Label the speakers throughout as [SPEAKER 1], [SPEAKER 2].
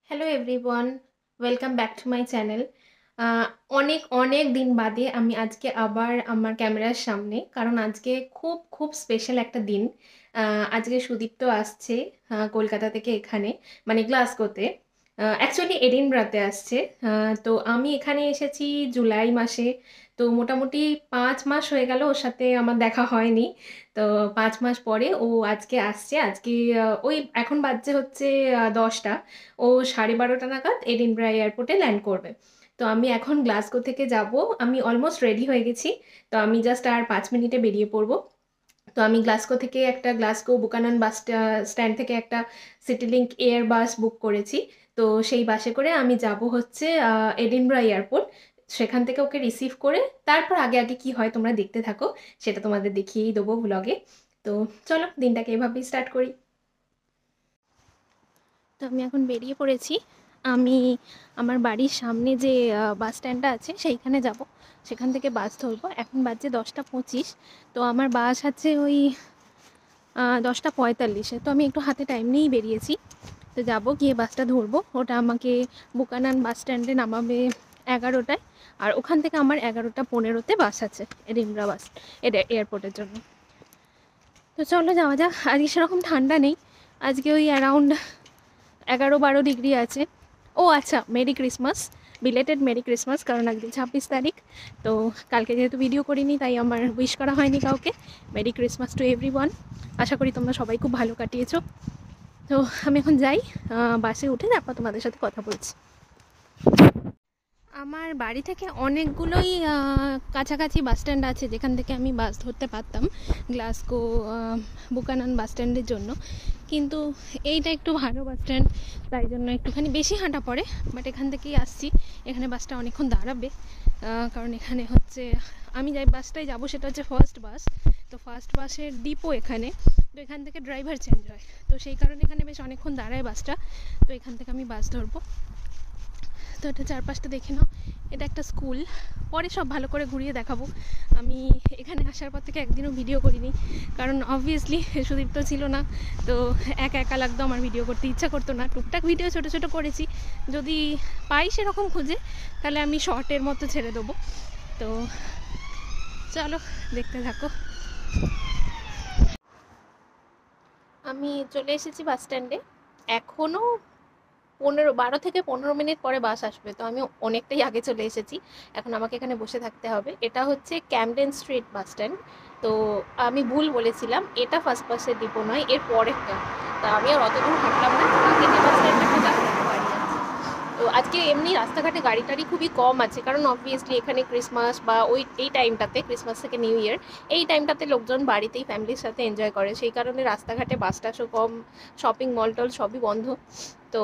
[SPEAKER 1] Hello everyone, welcome back to my channel. অনেক অনেক দিন বাদে আমি আজকে আবার আমার ক্যামেরার সামনে, কারণ আজকে খুব খুব স্পেশাল একটা দিন। আজকে সুদীপ্ত আসছে কলকাতা থেকে এখানে, মানে গ্লাসগোতে। অ্যাকচুয়ালি এডিনব্রাতে আসছে। তো আমি এখানে এসেছি জুলাই মাসে। তো মোটামুটি 5 মাস হয়ে গেল ওর সাথে আমার দেখা হয়নি। তো 5 মাস পরে ও আজকে আসছে। আজকে ওই এখন বাজছে হচ্ছে 10টা। ও 12:30 নাগাদ এডিনব্রা এয়ারপোর্টে ল্যান্ড করবে। তো আমি এখন গ্লাসগো থেকে যাব। আমি অলমোস্ট রেডি হয়ে গেছি। তো আমি জাস্ট আর 5 মিনিটে বেরিয়ে পড়বো। তো আমি গ্লাসগো থেকে একটা গ্লাসগো বুকানন বাস স্ট্যান্ড থেকে একটা সিটিলিংক এয়ার বাস বুক করেছি। তো সেই বাসে করে আমি যাব হচ্ছে এডিনব্রা এয়ারপোর্ট। সেখান থেকে ওকে রিসিভ করে তারপর আগে আগে কি হয় তোমরা দেখতে থাকো, সেটা তোমাদের দেখিয়েই দেবো ব্লগে। তো চলো দিনটাকে এভাবেই স্টার্ট করি। তো আমি এখন বেরিয়ে পড়েছি। আমি আমার বাড়ির সামনে যে বাস স্ট্যান্ডটা আছে সেইখানে যাব। সেখান থেকে বাস ধরবো। এখন বাজছে 10টা 25। তো আমার বাস আছে ওই 10টা 45-এ। তো আমি একটু হাতে টাইম নিয়েই বেরিয়েছি। তো যাব, গিয়ে বাসটা ধরবো। ওটা আমাকে বুকানান বাস স্ট্যান্ডে নামাবে 11টায়। আর ওখান থেকে আমার 11টা 15-তে বাস আছে এডিনব্রা বাস এয়ারপোর্টের জন্য। তো চলো যাওয়া যাক। আজকে সেরকম ঠান্ডা নেই। আজকে ওই অ্যারাউন্ড 11-12 ডিগ্রি আছে। ও আচ্ছা, merry Christmas, belated merry Christmas, কারণ আজকে 26 তারিখ। তো কালকে যেহেতু ভিডিও করিনি তাই আমার উইশ করা হয়নি কাউকে। Merry Christmas to everyone. আশা করি তোমরা সবাই খুব ভালো কাটিয়েছো। তো আমি এখন যাই, বাসে উঠে তারপর তোমাদের সাথে কথা বলছি। আমার বাড়ি থেকে অনেকগুলোই কাছাকাছি বাস স্ট্যান্ড আছে যেখান থেকে আমি বাস ধরতে পারতাম গ্লাসগো বুকানান বাস স্ট্যান্ডের জন্য। কিন্তু এইটা একটু ভালো বাস স্ট্যান্ড, তাই জন্য একটুখানি বেশি হাঁটা পড়ে। বাট এখান থেকেই আসছি। এখানে বাসটা অনেকক্ষণ দাঁড়াবে, কারণ এখানে হচ্ছে আমি যাই বাসটায় যাব সেটা হচ্ছে ফার্স্ট বাস। তো ফার্স্ট বাসের ডিপো এখানে। তো এখান থেকে ড্রাইভার চেঞ্জ হয়, তো সেই কারণে এখানে বেশ অনেকক্ষণ দাঁড়ায় বাসটা। তো এখান থেকে আমি বাস ধরবো। তো এটা চারপাশটা দেখে নাও। এটা একটা স্কুল, পরে সব ভালো করে ঘুরিয়ে দেখাবো। আমি এখানে আসার পর থেকে একদিনও ভিডিও করিনি, কারণ অবভিয়াসলি সুদীপ তো ছিল না। তো একা একা লাগতো, আমার ভিডিও করতে ইচ্ছা করতো না। টুকটাক ভিডিও ছোটো ছোটো করেছি, যদি পাই সেরকম খুঁজে তাহলে আমি শর্টের মতো ছেড়ে দেবো। তো চলো দেখতে থাকো। আমি চলে এসেছি বাস স্ট্যান্ডে। এখনও 12 থেকে 15 মিনিট পরে বাস আসবে। তো আমি অনেকটাই আগে চলে এসেছি। এখন আমাকে এখানে বসে থাকতে হবে। এটা হচ্ছে ক্যামডেন স্ট্রিট বাস স্ট্যান্ড। তো আমি ভুল বলেছিলাম, এটা ফার্স্ট বাসের ডিপো নয়, এর পরেরটা। তা আমি আর অত দূর হাঁটলাম না, আগে যে বাস স্ট্যান্ডটা গাড়ি আছে। তো আজকে এমনি রাস্তাঘাটে গাড়ি টাড়ি খুবই কম আছে, কারণ অবভিয়াসলি এখানে ক্রিসমাস বা এই টাইমটাতে, ক্রিসমাস থেকে নিউ ইয়ার, এই টাইমটাতে লোকজন বাড়িতেই ফ্যামিলির সাথে এনজয় করে। সেই কারণে রাস্তাঘাটে বাস টাসও কম, শপিং মল টল সবই বন্ধ। তো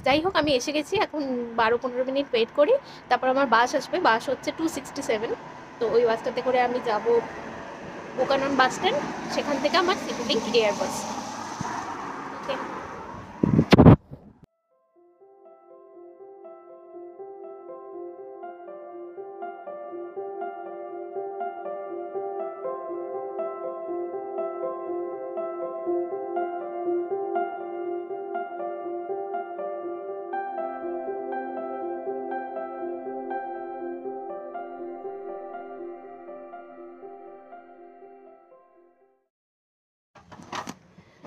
[SPEAKER 1] যাই হোক, আমি এসে গেছি। এখন 12-15 মিনিট ওয়েট করি, তারপর আমার বাস আসবে। বাস হচ্ছে 267। তো ওই বাসটাতে করে আমি যাব বুকানন বাস স্ট্যান্ড। সেখান থেকে আমার সিটিলিংক এয়ার বাস। ওকে।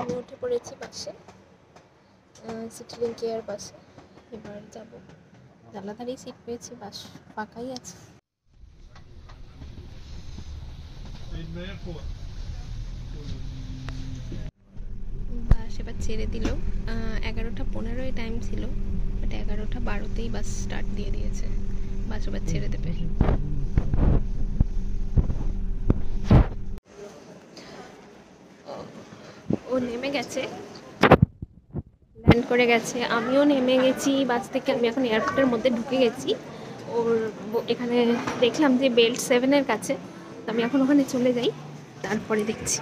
[SPEAKER 1] আমি উঠে পড়েছি বাসে, সিটিলিংক এয়ার বাসে। এবার যাব। জানলাধারেই সিট পেয়েছি, বাস ফাঁকাই আছে। বাস এবার ছেড়ে দিল। 11টা 15 টাইম ছিল, বাট 11টা 12তেই বাস স্টার্ট দিয়ে দিয়েছে। বাস এবার ছেড়ে দেবে। ও নেমে গেছে, ল্যান্ড করে গেছে। আমিও নেমে গেছি বাস থেকে। আমি এখন এয়ারপোর্টের মধ্যে ঢুকে গেছি। ওর এখানে দেখলাম যে বেল্ট 7-এর কাছে। তো আমি এখন ওখানে চলে যাই, তারপরে দেখছি।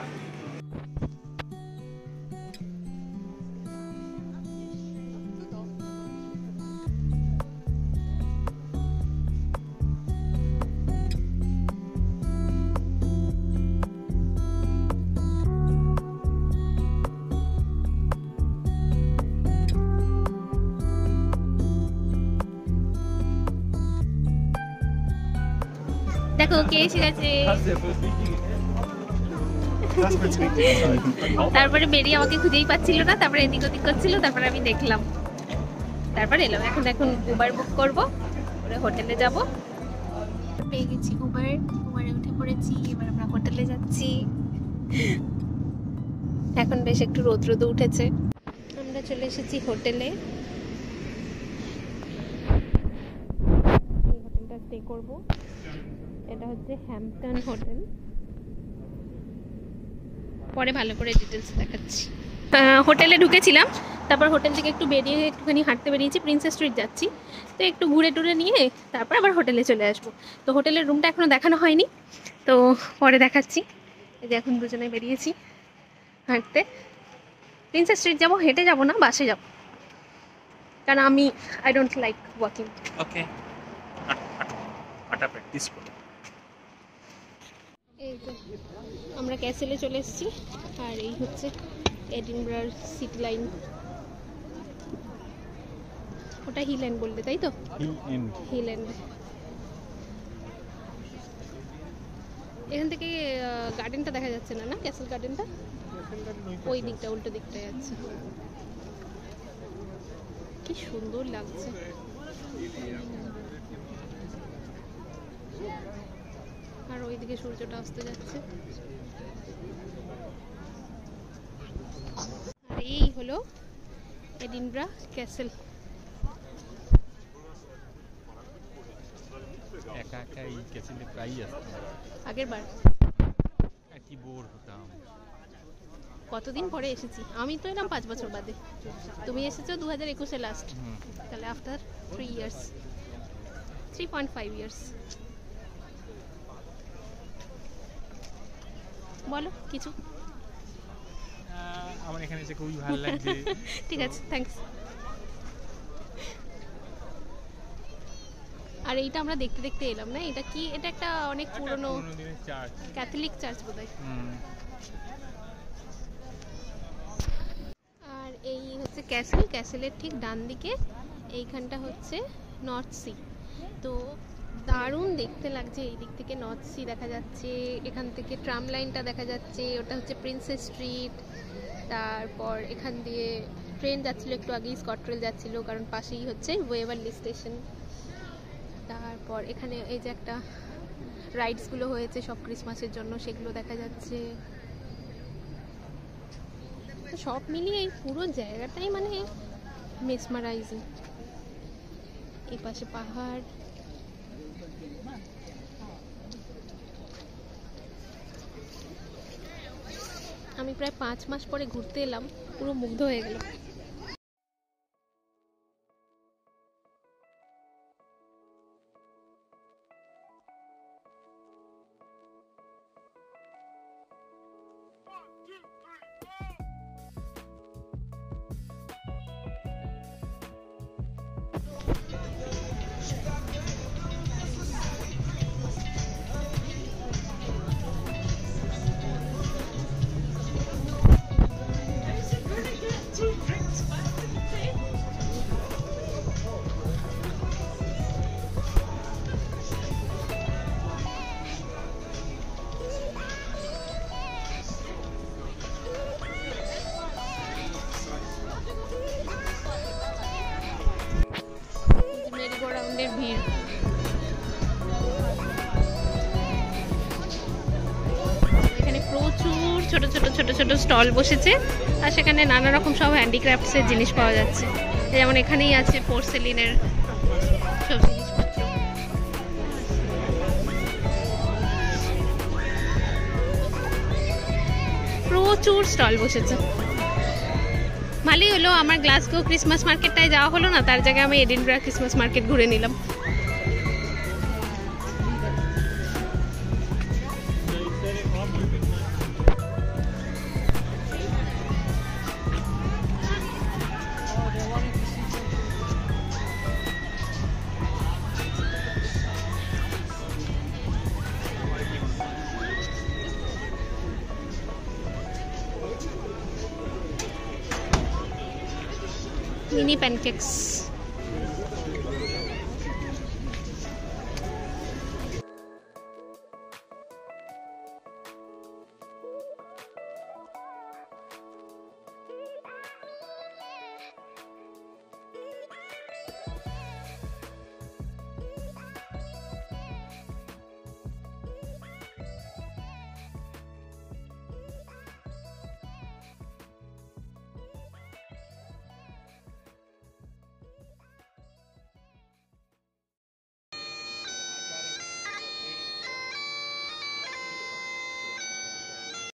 [SPEAKER 1] দেখো কে এসে গেছে। তারপরে বেরিয়ে আমাকে খুঁজেই পাচ্ছিল না, তারপরে এদিক ওদিক করছিল, তারপরে আমি দেখলাম, তারপরে এলাম। এখন উবার বুক করবো, হোটেলে যাব। পেয়ে গেছি উবারে উঠে পড়েছি। এবার আমরা হোটেলে যাচ্ছি। এখন বেশ একটু রোদ রোদ উঠেছে। আমরা চলে এসেছি হোটেলে। এই হোটেলটা স্টে করবো। এটা হচ্ছে হ্যাম্পটন হোটেল। পরে ভালো করে ডিটেলস দেখাচ্ছি। হোটেলে ঢুকেছিলাম, তারপর হোটেল থেকে একটু বেরিয়ে একটুখানি হাঁটতে বেরিয়েছি, প্রিন্সেস স্ট্রিট যাচ্ছি। তো একটু ঘুরে টুরে নিয়ে তারপর আবার হোটেলে চলে আসবো। তো হোটেলের রুমটা এখনও দেখানো হয়নি, তো পরে দেখাচ্ছি। এই যে এখন দুজনে বেরিয়েছি হাঁটতে। প্রিন্সেস স্ট্রিট যাবো, হেঁটে যাবো না, বাসে যাবো, কারণ আমি I don't like walking. Okay, practice করো। এই তো আমরা ক্যাসেলে চলে এসেছি, আর এই হচ্ছে এডিনবরার সিটি লাইন। ওটা হিল এন্ড বললে, তাই তো? Hill end. এখান থেকে গার্ডেনটা দেখা যাচ্ছে না, না ক্যাসেল গার্ডেনটা ওই দিকটা, উল্টো দিকটায় যাচ্ছে। কি সুন্দর লাগছে। আর ওইদিকে সূর্যটা আসতে যাচ্ছে। আর এই হলো এডিনবরা ক্যাসেল।
[SPEAKER 2] একা একা এই ক্যাসেলে প্রায়ই আসতাম
[SPEAKER 1] আগের বার।
[SPEAKER 2] কি বোর হতাম।
[SPEAKER 1] কতদিন পরে এসেছি আমি, তো এলাম 5 বছর বাদে। তুমি এসেছো 2021-এ লাস্ট, তাহলে আফটার 3 ইয়ার্স, 3.5 ইয়ার্স। বলো কিছু।
[SPEAKER 2] আমার এখানে এসে খুবই ভালো লাগছে।
[SPEAKER 1] ঠিক আছে, থ্যাঙ্কস। আর এইটা আমরা দেখতে দেখতে এলাম না, এটা কি? এটা একটা অনেক পুরনো
[SPEAKER 2] চার্চ,
[SPEAKER 1] ক্যাথলিক চার্চ বোধহয়। আর এই হচ্ছে ক্যাসেল। ক্যাসেলের ঠিক ডান দিকে এইখানটা হচ্ছে নর্থ সি। তো দারুণ দেখতে লাগছে। এই দিক থেকে নর্থ সি দেখা যাচ্ছে, এখান থেকে ট্রাম লাইনটা দেখা যাচ্ছে। ওটা হচ্ছে প্রিন্সেস স্ট্রিট। তারপর এখান দিয়ে ট্রেন যাচ্ছিলো, একটু আগেই স্কটরেল যাচ্ছিলো, কারণ পাশেই হচ্ছে ওয়েভারলি স্টেশন। তারপর এখানে এই যে একটা রাইডসগুলো হয়েছে সব ক্রিসমাসের জন্য, সেগুলো দেখা যাচ্ছে। সব মিলিয়ে এই পুরো জায়গাটাই মানে মেসমারাইজিং। এই পাশে পাহাড়। আমি প্রায় 5 মাস পরে ঘুরতে এলাম, পুরো মুগ্ধ হয়ে গেলাম। মেরিগো-রাউন্ডের ভিড়। এখানে প্রচুর ছোট ছোট ছোট ছোট স্টল বসেছে, আর সেখানে নানা রকম সব হ্যান্ডিক্রাফটসের জিনিস পাওয়া যাচ্ছে। যেমন এখানেই আছে পোর্সেলিনের সব জিনিসপত্র। প্রচুর স্টল বসেছে। ভালোই হলো, আমার গ্লাসগো ক্রিসমাস মার্কেটটায় যাওয়া হলো না, তার জায়গায় আমি এডিনবরা ক্রিসমাস মার্কেট ঘুরে নিলাম। Mini pancakes.